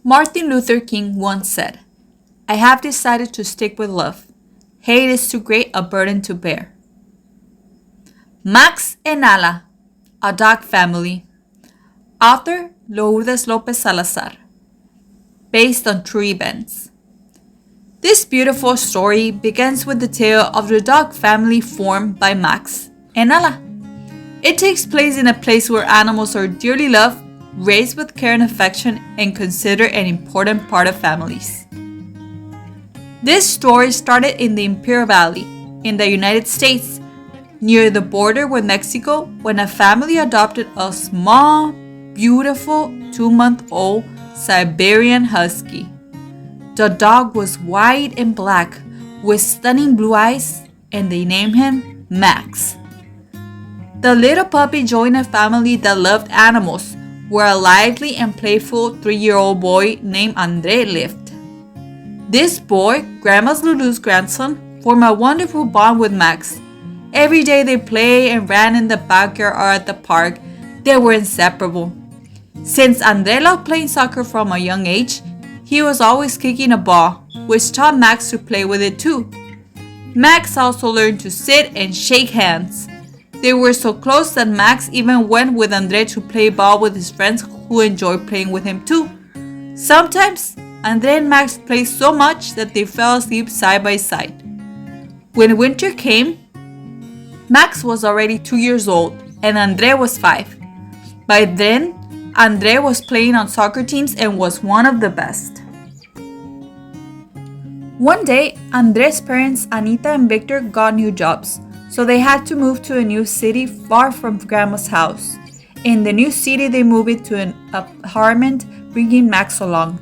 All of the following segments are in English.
Martin Luther King once said, "I have decided to stick with love. Hate is too great a burden to bear." Max and Ala, a dog family. Author Lourdes Lopez Salazar. Based on true events. This beautiful story begins with the tale of the dog family formed by Max and Ala. It takes place in a place where animals are dearly loved, raised with care and affection, and considered an important part of families. This story started in the Imperial Valley, in the United States, near the border with Mexico, when a family adopted a small, beautiful 2-month-old Siberian Husky. The dog was white and black, with stunning blue eyes, and they named him Max. The little puppy joined a family that loved animals, where a lively and playful 3-year-old boy named Andre lived. This boy, Grandma's Lulu's grandson, formed a wonderful bond with Max. Every day they played and ran in the backyard or at the park. They were inseparable. Since Andre loved playing soccer from a young age, he was always kicking a ball, which taught Max to play with it too. Max also learned to sit and shake hands. They were so close that Max even went with Andre to play ball with his friends who enjoyed playing with him too. Sometimes, Andre and Max played so much that they fell asleep side by side. When winter came, Max was already 2 years old and Andre was 5. By then, Andre was playing on soccer teams and was one of the best. One day, Andre's parents, Anita and Victor, got new jobs, so they had to move to a new city far from Grandma's house. In the new city, they moved to an apartment, bringing Max along.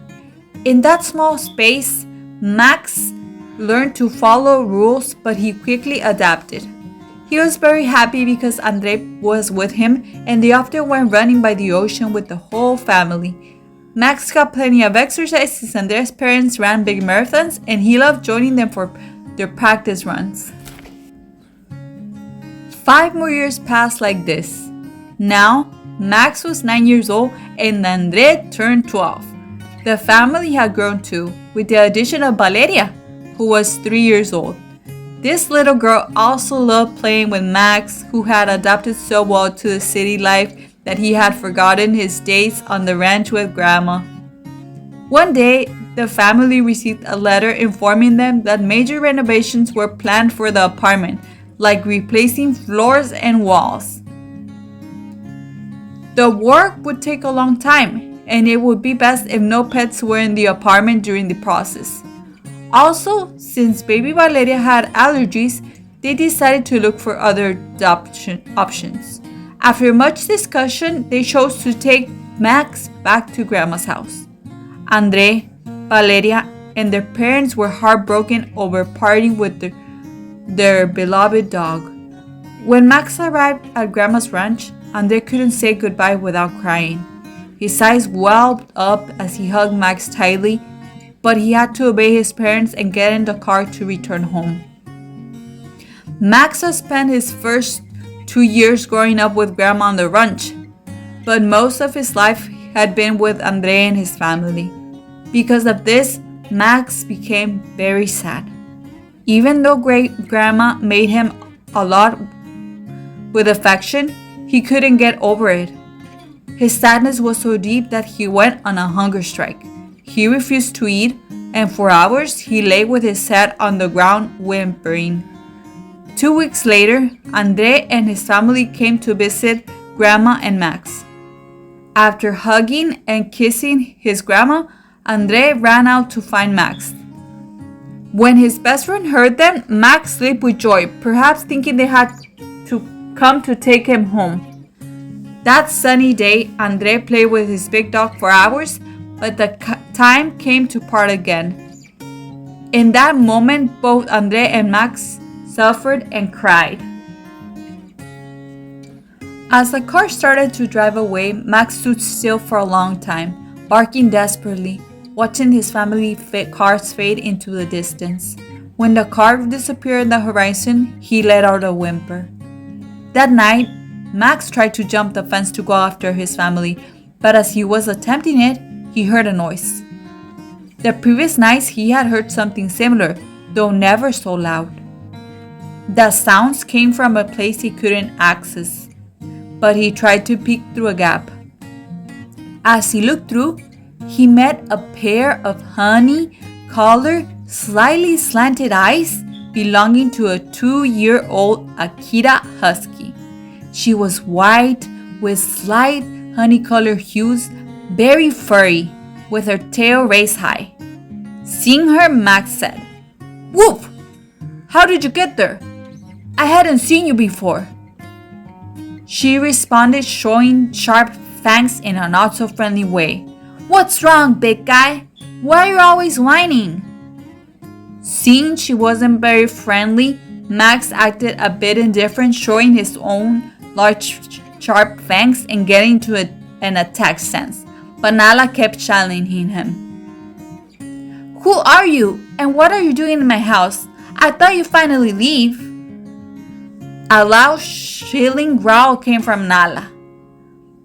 In that small space, Max learned to follow rules, but he quickly adapted. He was very happy because Andre was with him, and they often went running by the ocean with the whole family. Max got plenty of exercise since Andre's parents ran big marathons, and he loved joining them for their practice runs. 5 more years passed like this. Now, Max was 9 years old and Andre turned 12. The family had grown too, with the addition of Valeria, who was 3 years old. This little girl also loved playing with Max, who had adapted so well to the city life that he had forgotten his days on the ranch with Grandma. One day, the family received a letter informing them that major renovations were planned for the apartment, like replacing floors and walls. The work would take a long time, and it would be best if no pets were in the apartment during the process. Also, since baby Valeria had allergies, they decided to look for other adoption options. After much discussion, they chose to take Max back to Grandma's house. Andre, Valeria, and their parents were heartbroken over parting with their beloved dog. When Max arrived at Grandma's ranch, Andre couldn't say goodbye without crying. His eyes welled up as he hugged Max tightly, but he had to obey his parents and get in the car to return home. Max had spent his first 2 years growing up with Grandma on the ranch, but most of his life had been with Andre and his family. Because of this, Max became very sad. Even though great-grandma made him a lot with affection, he couldn't get over it. His sadness was so deep that he went on a hunger strike. He refused to eat, and for hours he lay with his head on the ground whimpering. 2 weeks later, Andre and his family came to visit Grandma and Max. After hugging and kissing his grandma, Andre ran out to find Max. When his best friend heard them, Max leaped with joy, perhaps thinking they had to come to take him home. That sunny day, Andre played with his big dog for hours, but the time came to part again. In that moment, both Andre and Max suffered and cried. As the car started to drive away, Max stood still for a long time, barking desperately, watching his family cars fade into the distance. When the car disappeared on the horizon, he let out a whimper. That night, Max tried to jump the fence to go after his family, but as he was attempting it, he heard a noise. The previous nights he had heard something similar, though never so loud. The sounds came from a place he couldn't access, but he tried to peek through a gap. As he looked through, he met a pair of honey-colored, slightly slanted eyes belonging to a 2-year-old Akita husky. She was white with slight honey-colored hues, very furry, with her tail raised high. Seeing her, Max said, "Woof! How did you get there? I hadn't seen you before." She responded, showing sharp fangs in a not-so-friendly way. "What's wrong, big guy? Why are you always whining?" Seeing she wasn't very friendly, Max acted a bit indifferent, showing his own large, sharp fangs and getting to an attack stance. But Nala kept challenging him. "Who are you? And what are you doing in my house? I thought you'd finally leave." A loud, shrilling growl came from Nala.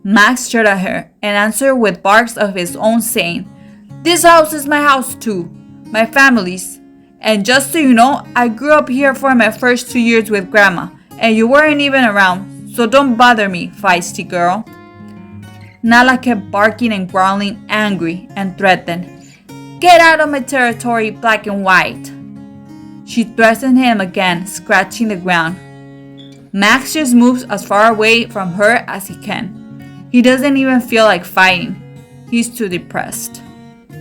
Max stared at her and answered with barks of his own, saying, "This house is my house too, my family's. And just so you know, I grew up here for my first 2 years with Grandma, and you weren't even around, so don't bother me, feisty girl." Nala kept barking and growling, angry and threatened. "Get out of my territory, black and white." She threatened him again, scratching the ground. Max just moves as far away from her as he can. He doesn't even feel like fighting. He's too depressed.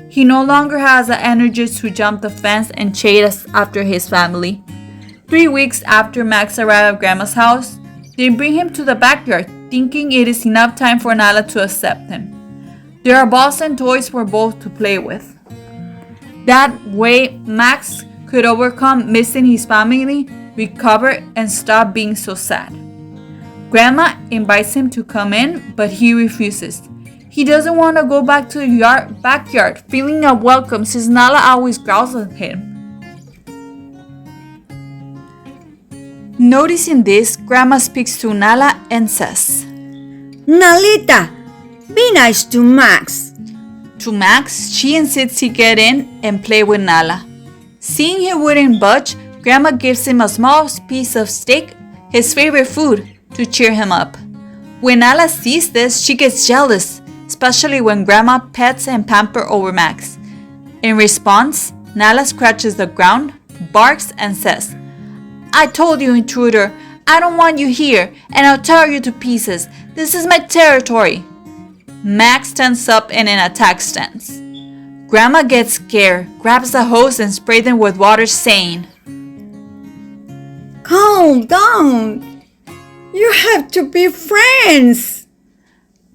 He no longer has the energy to jump the fence and chase after his family. 3 weeks after Max arrived at Grandma's house, they bring him to the backyard, thinking it is enough time for Nala to accept him. There are balls and toys for both to play with. That way, Max could overcome missing his family, recover, and stop being so sad. Grandma invites him to come in, but he refuses. He doesn't want to go back to the backyard, feeling unwelcome since Nala always growls at him. Noticing this, Grandma speaks to Nala and says, "Nalita, be nice to Max." To Max, she insists he get in and play with Nala. Seeing he wouldn't budge, Grandma gives him a small piece of steak, his favorite food, to cheer him up. When Nala sees this, she gets jealous, especially when Grandma pets and pampers over Max. In response, Nala scratches the ground, barks, and says, "I told you, intruder, I don't want you here, and I'll tear you to pieces. This is my territory." Max stands up in an attack stance. Grandma gets scared, grabs a hose and sprays him with water, saying, "Calm down. You have to be friends."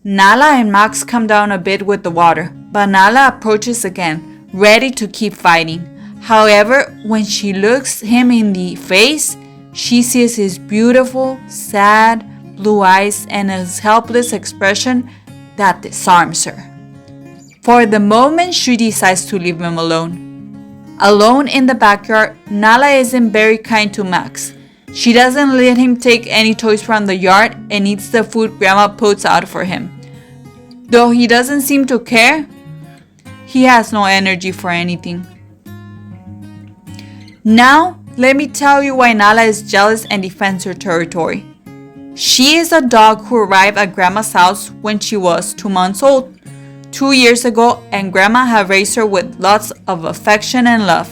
Nala and Max come down a bit with the water, but Nala approaches again, ready to keep fighting. However, when she looks him in the face, she sees his beautiful, sad, blue eyes and his helpless expression that disarms her. For the moment, she decides to leave him alone. Alone in the backyard, Nala isn't very kind to Max. She doesn't let him take any toys from the yard and eats the food Grandma puts out for him. Though he doesn't seem to care, he has no energy for anything. Now, let me tell you why Nala is jealous and defends her territory. She is a dog who arrived at Grandma's house when she was 2 months old, 2 years ago, and Grandma had raised her with lots of affection and love.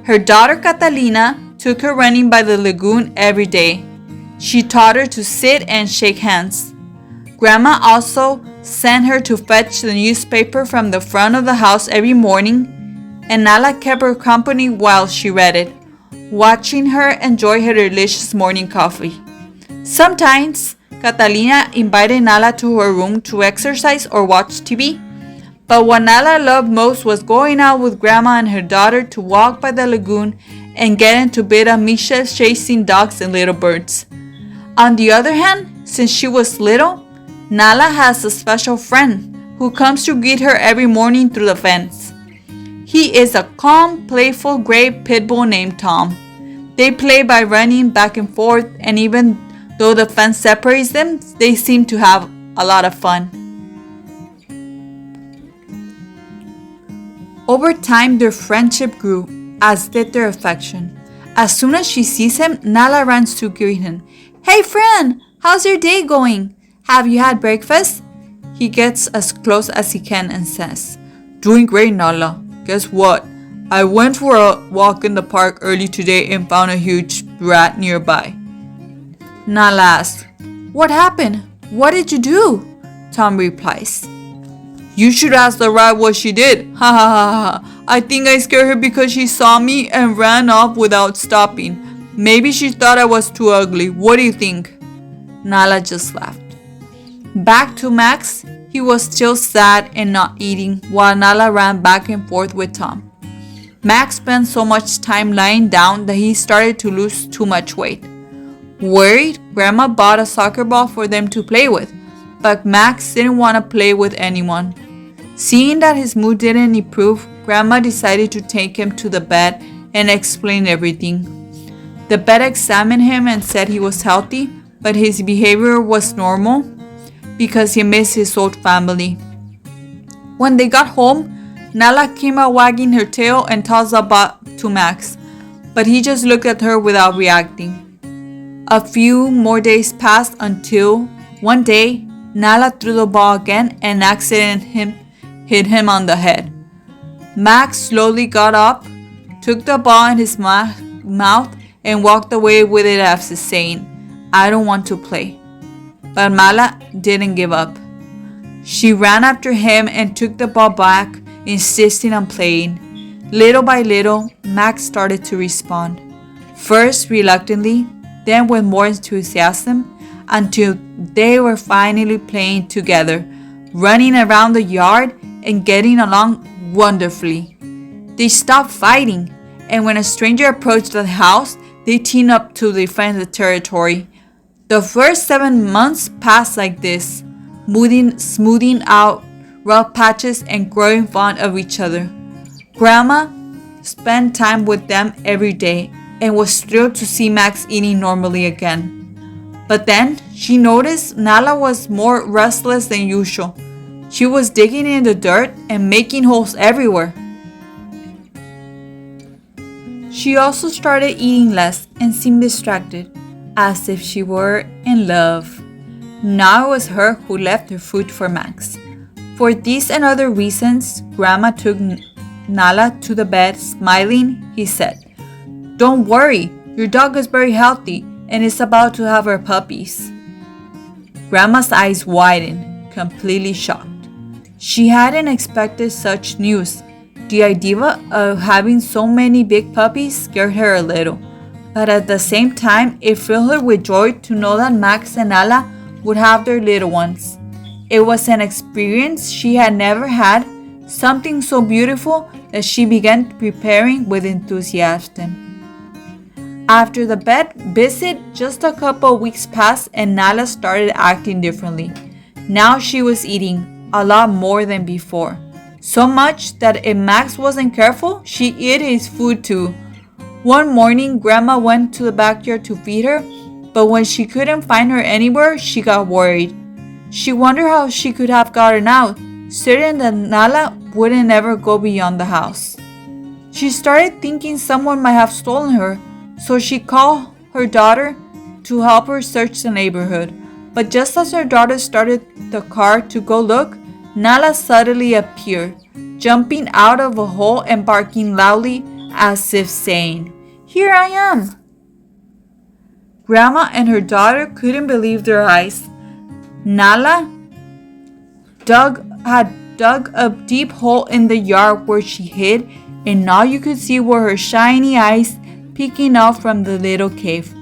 Her daughter Catalina took her running by the lagoon every day. She taught her to sit and shake hands. Grandma also sent her to fetch the newspaper from the front of the house every morning, and Nala kept her company while she read it, watching her enjoy her delicious morning coffee. Sometimes, Catalina invited Nala to her room to exercise or watch TV. But what Nala loved most was going out with Grandma and her daughter to walk by the lagoon and get into bed of Misha chasing dogs and little birds. On the other hand, since she was little, Nala has a special friend who comes to greet her every morning through the fence. He is a calm, playful gray pit bull named Tom. They play by running back and forth, and even though the fence separates them, they seem to have a lot of fun. Over time, their friendship grew, as did their affection. As soon as she sees him, Nala runs to greet him. "Hey friend, how's your day going? Have you had breakfast?" He gets as close as he can and says, "Doing great, Nala. Guess what? I went for a walk in the park early today and found a huge rat nearby." Nala asks, "What happened? What did you do?" Tom replies, "You should ask the rat what she did. Ha ha ha ha. I think I scared her because she saw me and ran off without stopping. Maybe she thought I was too ugly. What do you think?" Nala just laughed. Back to Max, he was still sad and not eating while Nala ran back and forth with Tom. Max spent so much time lying down that he started to lose too much weight. Worried, Grandma bought a soccer ball for them to play with, but Max didn't want to play with anyone. Seeing that his mood didn't improve, Grandma decided to take him to the vet and explain everything. The vet examined him and said he was healthy, but his behavior was normal because he missed his old family. When they got home, Nala came out wagging her tail and tossed the ball to Max, but he just looked at her without reacting. A few more days passed until one day, Nala threw the ball again and accidentally hit him on the head. Max slowly got up, took the ball in his mouth, and walked away with it after saying, "I don't want to play." But Nala didn't give up. She ran after him and took the ball back, insisting on playing. Little by little, Max started to respond. First reluctantly, then with more enthusiasm, until they were finally playing together, running around the yard and getting along wonderfully. They stopped fighting, and when a stranger approached the house, they teamed up to defend the territory. The first 7 months passed like this, smoothing out rough patches and growing fond of each other. Grandma spent time with them every day and was thrilled to see Max eating normally again. But then she noticed Nala was more restless than usual. She was digging in the dirt and making holes everywhere. She also started eating less and seemed distracted, as if she were in love. Now it was her who left her food for Max. For these and other reasons, Grandma took Nala to the bed. Smiling, he said, "Don't worry, your dog is very healthy and is about to have her puppies." Grandma's eyes widened, completely shocked. She hadn't expected such news. The idea of having so many big puppies scared her a little, but at the same time, it filled her with joy to know that Max and Nala would have their little ones. It was an experience she had never had, something so beautiful that she began preparing with enthusiasm. After the vet visit, just a couple of weeks passed and Nala started acting differently. Now she was eating a lot more than before. So much that if Max wasn't careful, she ate his food too. One morning, Grandma went to the backyard to feed her, but when she couldn't find her anywhere, she got worried. She wondered how she could have gotten out, certain that Nala wouldn't ever go beyond the house. She started thinking someone might have stolen her, so she called her daughter to help her search the neighborhood. But just as her daughter started the car to go look, Nala suddenly appeared, jumping out of a hole and barking loudly as if saying, "Here I am!" Grandma and her daughter couldn't believe their eyes. Nala had dug a deep hole in the yard where she hid, and all you could see were her shiny eyes peeking out from the little cave.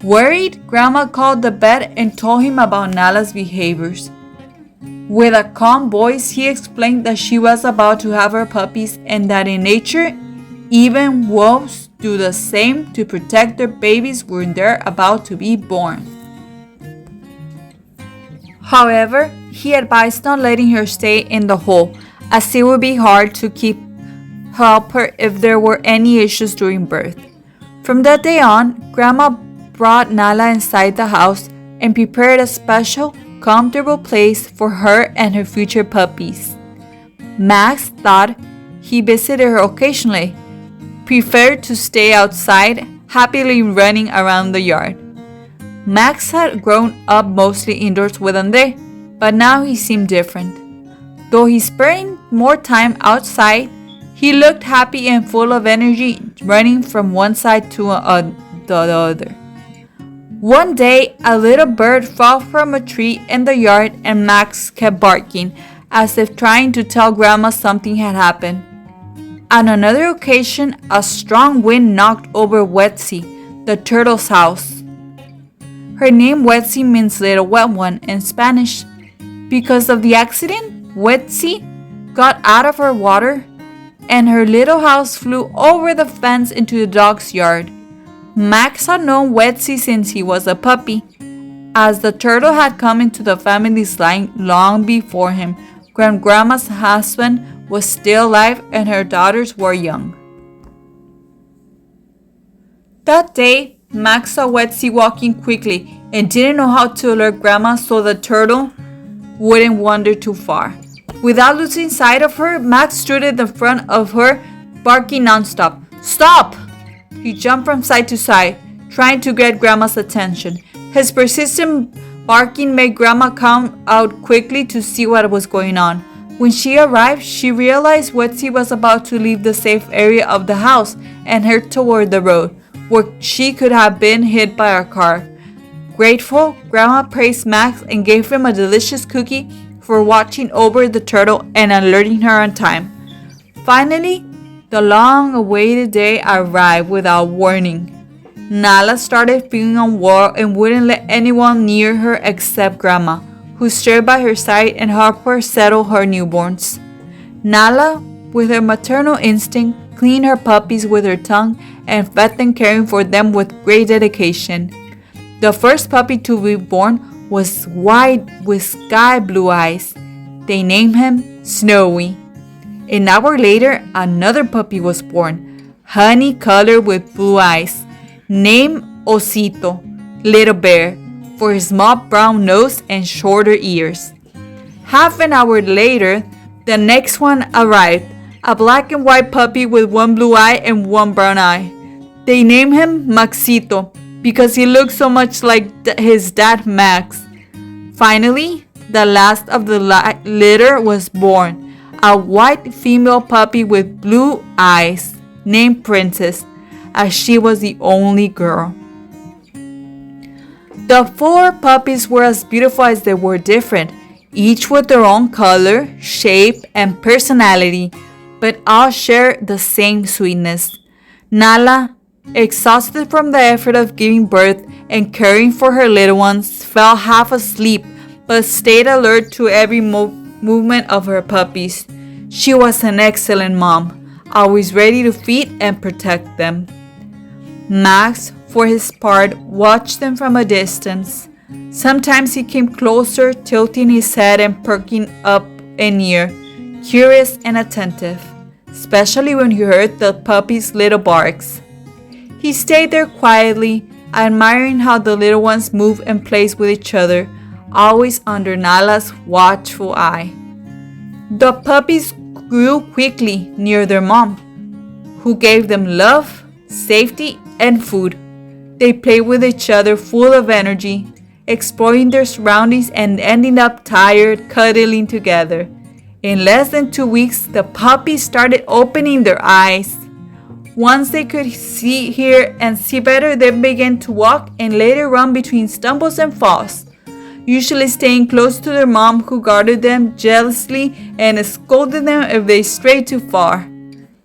Worried, Grandma called the vet and told him about Nala's behaviors. With a calm voice, he explained that she was about to have her puppies and that in nature, even wolves do the same to protect their babies when they're about to be born. However, he advised not letting her stay in the hole, as it would be hard to help her if there were any issues during birth. From that day on, Grandma brought Nala inside the house and prepared a special, comfortable place for her and her future puppies. Max thought he visited her occasionally, preferred to stay outside, happily running around the yard. Max had grown up mostly indoors with Andre, but now he seemed different. Though he spent more time outside, he looked happy and full of energy, running from one side to the other. One day, a little bird fell from a tree in the yard and Max kept barking, as if trying to tell Grandma something had happened. On another occasion, a strong wind knocked over Wetsy, the turtle's house. Her name Wetsy means little wet one in Spanish. Because of the accident, Wetsy got out of her water and her little house flew over the fence into the dog's yard. Max had known Wetsy since he was a puppy, as the turtle had come into the family's line long before him, when Grandma's husband was still alive and her daughters were young. That day, Max saw Wetsy walking quickly and didn't know how to alert Grandma so the turtle wouldn't wander too far. Without losing sight of her, Max stood in the front of her, barking nonstop. "Stop!" He jumped from side to side, trying to get Grandma's attention. His persistent barking made Grandma come out quickly to see what was going on. When she arrived, she realized Wetsy was about to leave the safe area of the house and head toward the road, where she could have been hit by a car. Grateful, Grandma praised Max and gave him a delicious cookie for watching over the turtle and alerting her on time. Finally, the long-awaited day arrived without warning. Nala started feeling unwell and wouldn't let anyone near her except Grandma, who stood by her side and helped her settle her newborns. Nala, with her maternal instinct, cleaned her puppies with her tongue and fed them, caring for them with great dedication. The first puppy to be born was white with sky blue eyes. They named him Snowy. An hour later, another puppy was born, honey colored with blue eyes, named Osito, Little Bear, for his small brown nose and shorter ears. Half an hour later, the next one arrived, a black and white puppy with one blue eye and one brown eye. They named him Maxito because he looked so much like his dad Max. Finally, the last of the litter was born, a white female puppy with blue eyes, named Princess, as she was the only girl. The 4 puppies were as beautiful as they were different, each with their own color, shape, and personality, but all shared the same sweetness. Nala, exhausted from the effort of giving birth and caring for her little ones, fell half asleep but stayed alert to every movement of her puppies. She was an excellent mom, always ready to feed and protect them. Max, for his part, watched them from a distance. Sometimes he came closer, tilting his head and perking up an ear, curious and attentive, especially when he heard the puppies' little barks. He stayed there quietly, admiring how the little ones moved and played with each other, always under Nala's watchful eye. The puppies grew quickly near their mom, who gave them love, safety, and food. They played with each other full of energy, exploring their surroundings and ending up tired, cuddling together. In less than 2 weeks, the puppies started opening their eyes. Once they could see, hear, and see better, they began to walk and later run between stumbles and falls, usually staying close to their mom, who guarded them jealously and scolded them if they strayed too far.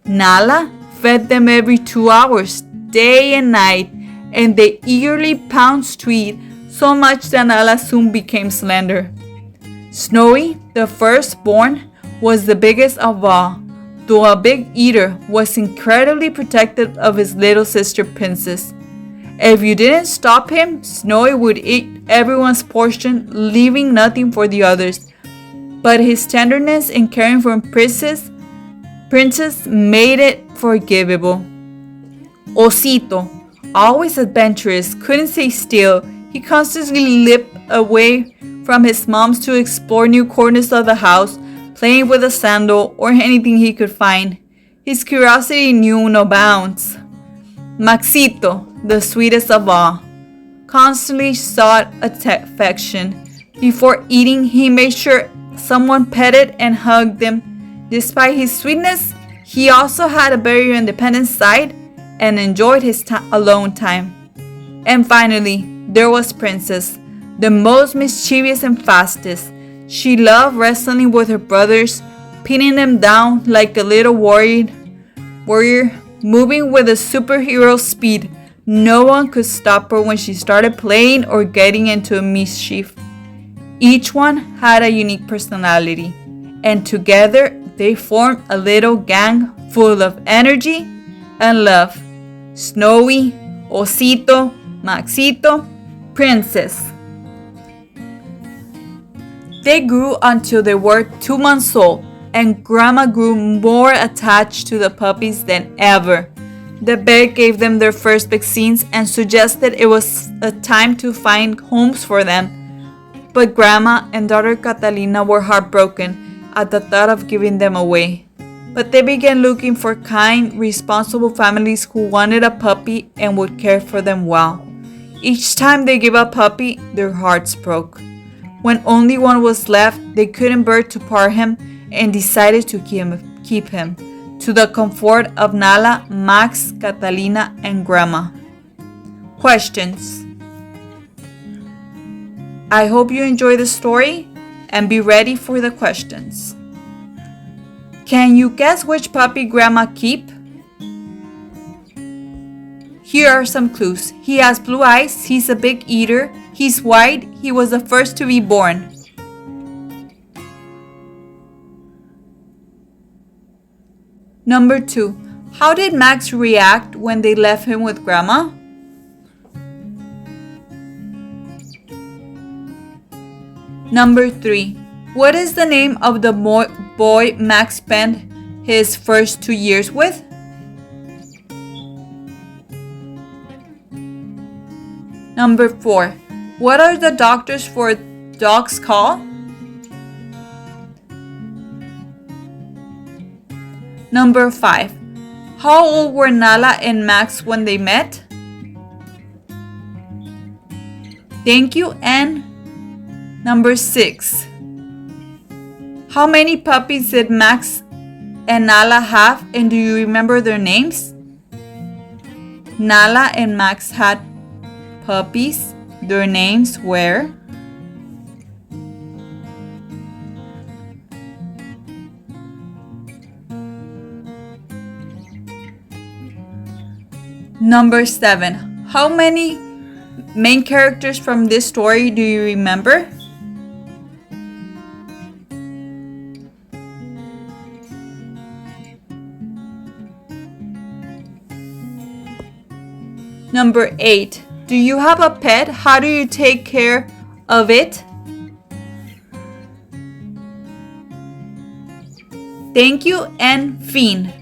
Nala fed them every 2 hours, day and night, and they eagerly pounced to eat, so much that Nala soon became slender. Snowy, the firstborn, was the biggest of all. Though a big eater, was incredibly protective of his little sister Princess. If you didn't stop him, Snowy would eat everyone's portion, leaving nothing for the others. But his tenderness in caring for Princess made it forgivable. Osito, always adventurous, couldn't stay still. He constantly leaped away from his moms to explore new corners of the house, playing with a sandal or anything he could find. His curiosity knew no bounds. Maxito, the sweetest of all, constantly sought affection. Before eating, he made sure someone petted and hugged him. Despite his sweetness, he also had a very independent side and enjoyed his alone time. And finally, there was Princess, the most mischievous and fastest. She loved wrestling with her brothers, pinning them down like a little warrior, moving with a superhero speed. No one could stop her when she started playing or getting into a mischief. Each one had a unique personality, and together they formed a little gang full of energy and love. Snowy, Osito, Maxito, Princess. They grew until they were 2 months old, and Grandma grew more attached to the puppies than ever. The vet gave them their first vaccines and suggested it was a time to find homes for them. But Grandma and daughter Catalina were heartbroken at the thought of giving them away. But they began looking for kind, responsible families who wanted a puppy and would care for them well. Each time they gave a puppy, their hearts broke. When only one was left, they couldn't bear to part him and decided to keep him, to the comfort of Nala, Max, Catalina, and Grandma. Questions. I hope you enjoy the story and be ready for the questions. Can you guess which puppy Grandma keep? Here are some clues. He has blue eyes, he's a big eater, he's white, he was the first to be born. Number 2. How did Max react when they left him with Grandma? Number 3. What is the name of the boy Max spent his first 2 years with? Number 4. What are the doctors for dogs called? Number 5. How old were Nala and Max when they met? Thank you. And number 6. How many puppies did Max and Nala have, and do you remember their names? Nala and Max had puppies. Their names were Number 7. How many main characters from this story do you remember? Number 8. Do you have a pet? How do you take care of it? Thank you. And fin.